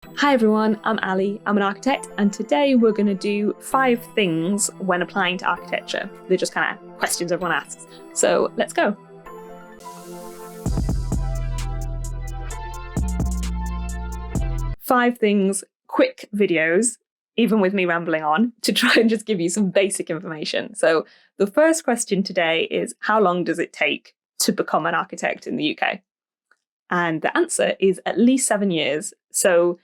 Hi everyone, I'm Ali, I'm an architect, and today we're going to do 5 things when applying to architecture. They're just kind of questions everyone asks. So let's go. Five things, quick videos, even with me rambling on, to try and just give you some basic information. So the first question today is, how long does it take to become an architect in the UK? And the answer is at least 7 years. So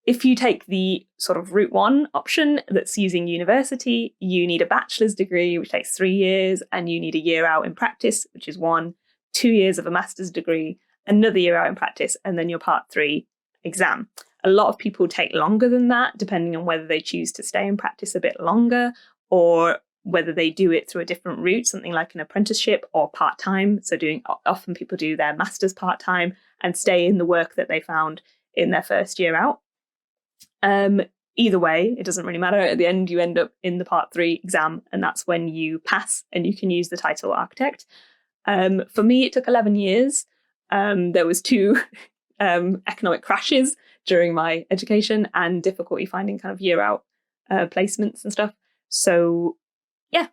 if you take the sort of route 1 option that's using university, you need a bachelor's degree, which takes 3 years, and you need a year out in practice, which is 1, 2 years of a master's degree, another year out in practice, and then your part 3 exam. A lot of people take longer than that, depending on whether they choose to stay in practice a bit longer or whether they do it through a different route, something like an apprenticeship or part-time. So often people do their master's part-time and stay in the work that they found in their first year out. Either way, it doesn't really matter. At the end, you end up in the part 3 exam, and that's when you pass and you can use the title architect. For me, it took 11 years. There was 2 economic crashes during my education and difficulty finding kind of year out placements and stuff. So yeah,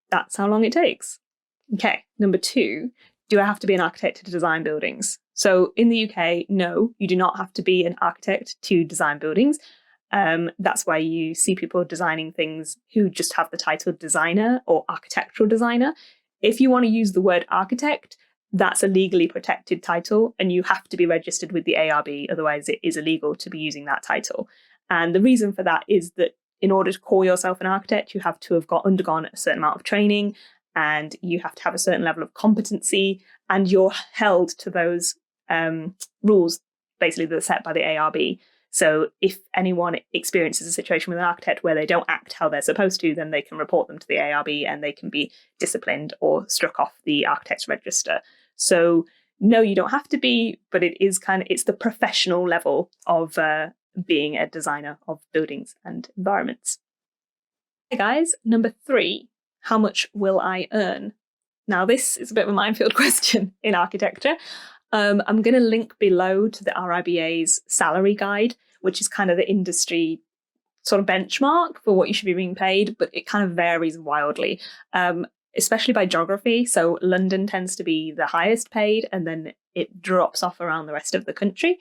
that's how long it takes. Okay, number 2, do I have to be an architect to design buildings? So in the UK, no, you do not have to be an architect to design buildings. That's why you see people designing things who just have the title designer or architectural designer. If you want to use the word architect, that's a legally protected title and you have to be registered with the ARB, otherwise it is illegal to be using that title. And the reason for that is that in order to call yourself an architect, you have to have undergone a certain amount of training and you have to have a certain level of competency, and you're held to those rules basically that are set by the ARB. So if anyone experiences a situation with an architect where they don't act how they're supposed to, then they can report them to the ARB and they can be disciplined or struck off the architect's register. So no, you don't have to be, but it's the professional level of being a designer of buildings and environments. Hey guys, number 3, how much will I earn? Now this is a bit of a minefield question in architecture. I'm going to link below to the RIBA's salary guide, which is kind of the industry sort of benchmark for what you should be being paid, but it kind of varies wildly, especially by geography. So London tends to be the highest paid, and then it drops off around the rest of the country.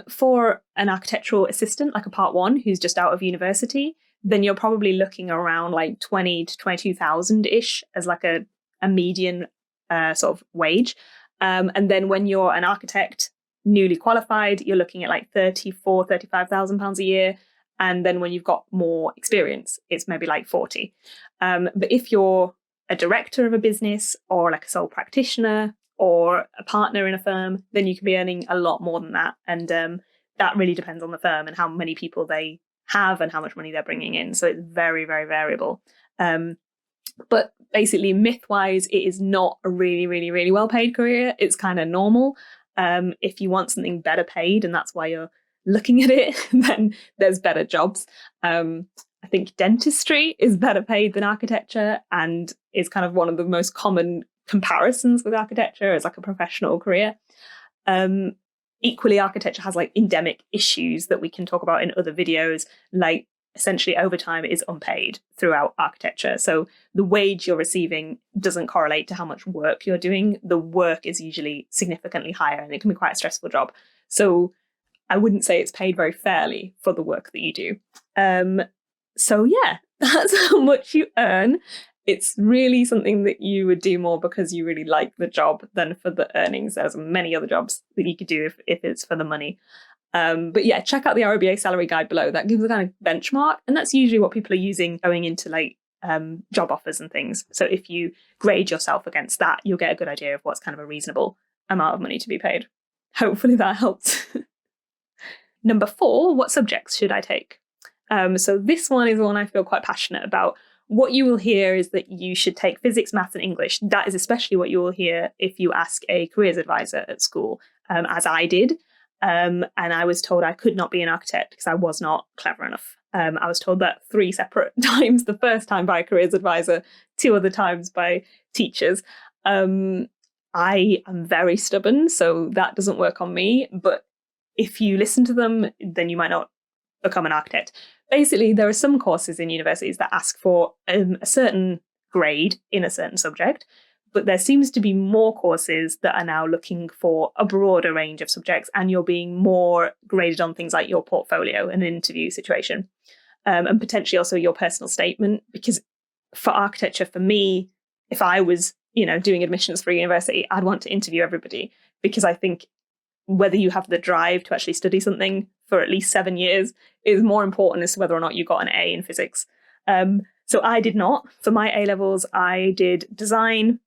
For an architectural assistant, like a part 1 who's just out of university, then you're probably looking around like 20 to 22,000-ish as like a median sort of wage. And then when you're an architect, newly qualified, you're looking at like £35,000 a year. And then when you've got more experience, it's maybe like 40. But if you're a director of a business or like a sole practitioner or a partner in a firm, then you can be earning a lot more than that. And that really depends on the firm and how many people they have and how much money they're bringing in. So it's very, very variable. But basically, myth-wise, it is not a really, really, really well-paid career. It's kind of normal. If you want something better paid, and that's why you're looking at it, then there's better jobs. I think dentistry is better paid than architecture and is kind of one of the most common comparisons with architecture as like a professional career. Equally, architecture has like endemic issues that we can talk about in other videos, like essentially overtime is unpaid throughout architecture. So the wage you're receiving doesn't correlate to how much work you're doing. The work is usually significantly higher and it can be quite a stressful job. So I wouldn't say it's paid very fairly for the work that you do. So yeah, that's how much you earn. It's really something that you would do more because you really like the job than for the earnings. There's many other jobs that you could do if it's for the money. But yeah, check out the RIBA salary guide below. That gives a kind of benchmark, and that's usually what people are using going into like job offers and things. So if you grade yourself against that, you'll get a good idea of what's kind of a reasonable amount of money to be paid. Hopefully that helps. Number 4, what subjects should I take? So this one is the one I feel quite passionate about. What you will hear is that you should take physics, maths and English. That is especially what you will hear if you ask a careers advisor at school, as I did. And I was told I could not be an architect because I was not clever enough. I was told that 3 separate times, the first time by a careers advisor, 2 other times by teachers. I am very stubborn, so that doesn't work on me. But if you listen to them, then you might not become an architect. Basically, there are some courses in universities that ask for a certain grade in a certain subject, but there seems to be more courses that are now looking for a broader range of subjects, and you're being more graded on things like your portfolio and an interview situation, and potentially also your personal statement. Because for architecture, for me, if I was, doing admissions for a university, I'd want to interview everybody, because I think whether you have the drive to actually study something for at least 7 years is more important as to whether or not you got an A in physics. So I did not. For my A levels, I did design,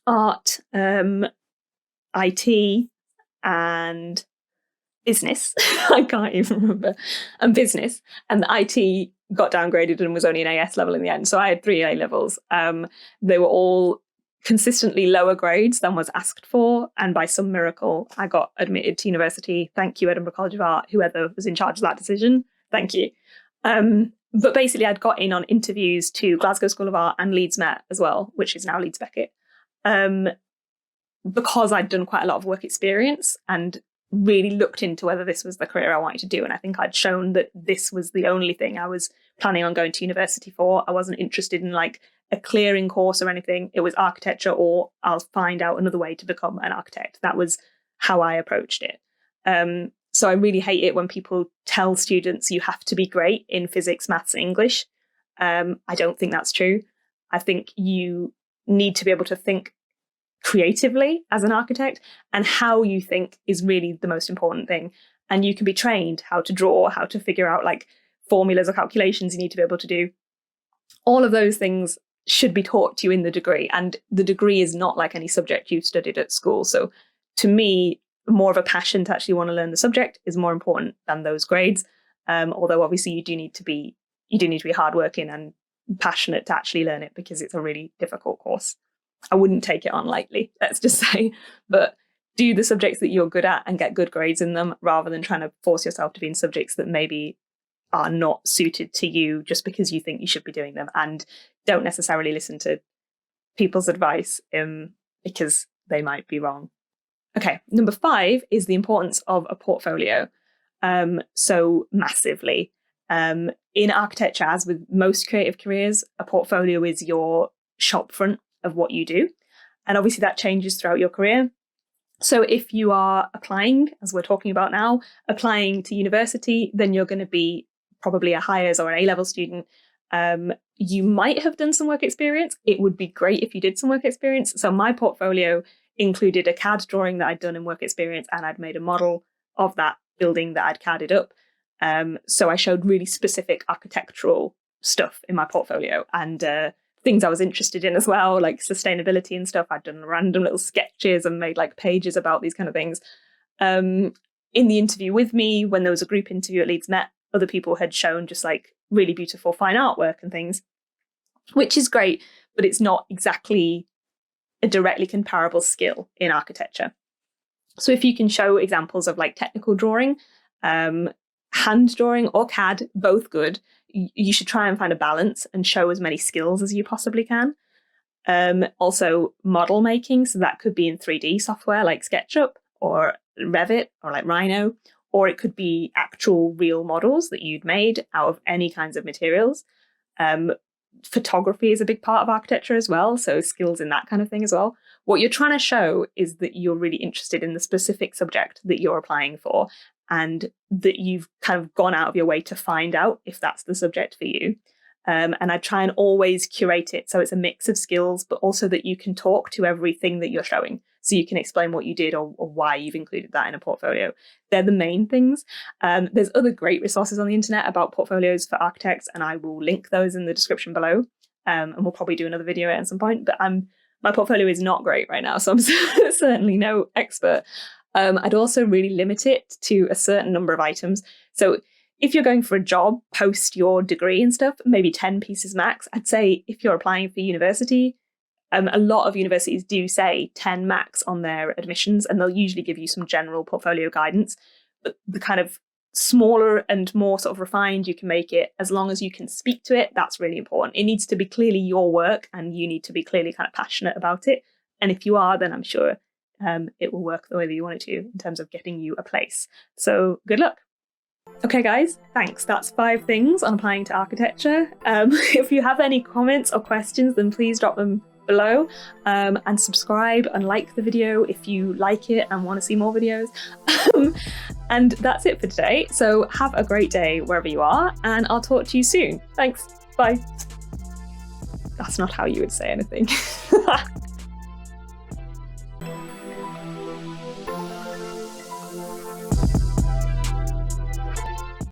art, IT, and business. I can't even remember. And business. And the IT got downgraded and was only an AS level in the end. So I had 3 A levels. They were all consistently lower grades than was asked for. And by some miracle, I got admitted to university. Thank you, Edinburgh College of Art, whoever was in charge of that decision. Thank you. But basically, I'd got in on interviews to Glasgow School of Art and Leeds Met as well, which is now Leeds Beckett, because I'd done quite a lot of work experience and really looked into whether this was the career I wanted to do. And I think I'd shown that this was the only thing I was planning on going to university for. I wasn't interested in like a clearing course or anything. It was architecture, or I'll find out another way to become an architect. That was how I approached it. So I really hate it when people tell students you have to be great in physics, maths, and English. I don't think that's true. I think you need to be able to think creatively as an architect, and how you think is really the most important thing. And you can be trained how to draw, how to figure out like formulas or calculations you need to be able to do. All of those things should be taught to you in the degree, and the degree is not like any subject you've studied at school. So to me, more of a passion to actually want to learn the subject is more important than those grades. Although obviously you do need to be hardworking and passionate to actually learn it, because it's a really difficult course. I wouldn't take it on lightly, let's just say, but do the subjects that you're good at and get good grades in them, rather than trying to force yourself to be in subjects that maybe are not suited to you just because you think you should be doing them. And don't necessarily listen to people's advice because they might be wrong. Okay, number 5 is the importance of a portfolio. So massively. In architecture, as with most creative careers, a portfolio is your shop front of what you do. And obviously that changes throughout your career. So if you are applying, as we're talking about now, applying to university, then you're going to be probably a Highers or an A-level student. You might have done some work experience. It would be great if you did some work experience. So my portfolio included a CAD drawing that I'd done in work experience, and I'd made a model of that building that I'd CAD'd up. So I showed really specific architectural stuff in my portfolio, and things I was interested in as well, like sustainability and stuff. I'd done random little sketches and made like pages about these kind of things. In the interview with me, when there was a group interview at Leeds Met, other people had shown just like really beautiful fine artwork and things, which is great, but it's not exactly a directly comparable skill in architecture. So if you can show examples of like technical drawing, hand drawing or CAD, both good, you should try and find a balance and show as many skills as you possibly can. Also model making, so that could be in 3D software like SketchUp or Revit or like Rhino, or it could be actual real models that you'd made out of any kinds of materials. Photography is a big part of architecture as well, so skills in that kind of thing as well. What you're trying to show is that you're really interested in the specific subject that you're applying for, and that you've kind of gone out of your way to find out if that's the subject for you. And I try and always curate it so it's a mix of skills, but also that you can talk to everything that you're showing. So you can explain what you did or why you've included that in a portfolio. They're the main things. There's other great resources on the internet about portfolios for architects, and I will link those in the description below. And we'll probably do another video at some point, but my portfolio is not great right now, so I'm certainly no expert. I'd also really limit it to a certain number of items. So if you're going for a job post your degree and stuff, maybe 10 pieces max. I'd say if you're applying for university, a lot of universities do say 10 max on their admissions, and they'll usually give you some general portfolio guidance. But the kind of smaller and more sort of refined you can make it, as long as you can speak to it, that's really important. It needs to be clearly your work, and you need to be clearly kind of passionate about it. And if you are, then I'm sure it will work the way that you want it to in terms of getting you a place. So good luck. Okay guys, thanks. That's 5 things on applying to architecture. If you have any comments or questions, then please drop them below, and subscribe and like the video if you like it and want to see more videos. And that's it for today. So have a great day wherever you are, and I'll talk to you soon. Thanks. Bye. That's not how you would say anything.